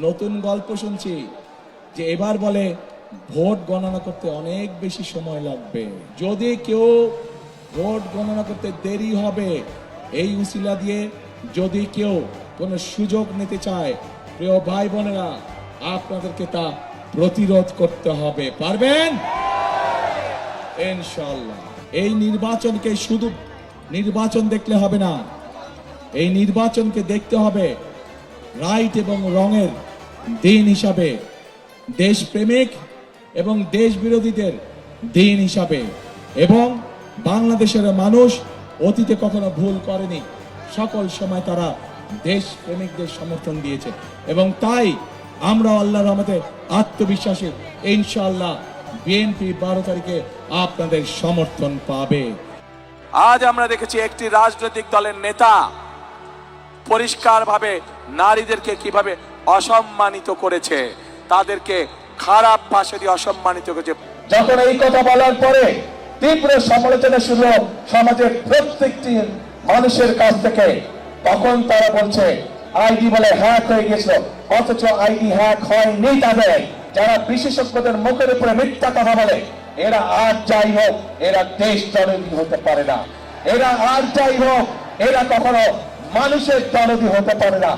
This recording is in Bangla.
নতুন গল্প শুনছি যে এবার বলে ভোট গণনা করতে অনেক বেশি সময় লাগবে। যদি কেউ ভোট গণনা করতে দেরি হবে, এই উসিলা দিয়ে যদি কেউ কোনো সুযোগ নিতে চায়, প্রিয় ভাই বোনেরা, আপনাদেরকে তা প্রতিরোধ করতে হবে। পারবেন ইনশাআল্লাহ। এই নির্বাচনকে শুধু নির্বাচন দেখলে হবে না, এই নির্বাচনকে দেখতে হবে রাইট এবং রঙের দিন হিসাবে, দেশপ্রেমিক এবং দেশ বিরোধীদের দিন হিসাবে। এবং বাংলাদেশের মানুষ অতীতে কখনো ভুল করেনি, সকল সময় তারা দেশপ্রেমিকদের সমর্থন দিয়েছে এবং তাই আমরা আল্লাহর রহমতে আত্মবিশ্বাসী, ইনশাআল্লাহ বিএনপি 12 তারিখে আপনাদের সমর্থন পাবে। আজ আমরা দেখেছি একটি রাজনৈতিক দলের নেতা পরিষ্কারভাবে নারীদেরকে কিভাবে অসম্মানিত করেছে, তাদেরকে খারাপ ভাষা দিয়ে অসম্মানিত করেছে। যখন এই কথা বলার পরে তীব্র সমালোচনা শুরু সমাজের প্রত্যেকটি মানুষের কাছ থেকে, তখন তারা বলছে আইডি বলে হ্যাক হয়ে গেছিল, অথচ আইডি হ্যাক হয়নি। তাদের যারা বিশেষজ্ঞদের মুখের উপরে মিথ্যা কথা বলে, এরা আর যাই হোক, এরা দেশ দরদি হতে পারে না। এরা আর যাই হোক, এরা কখনো মানুষের দরদি হতে পারে না।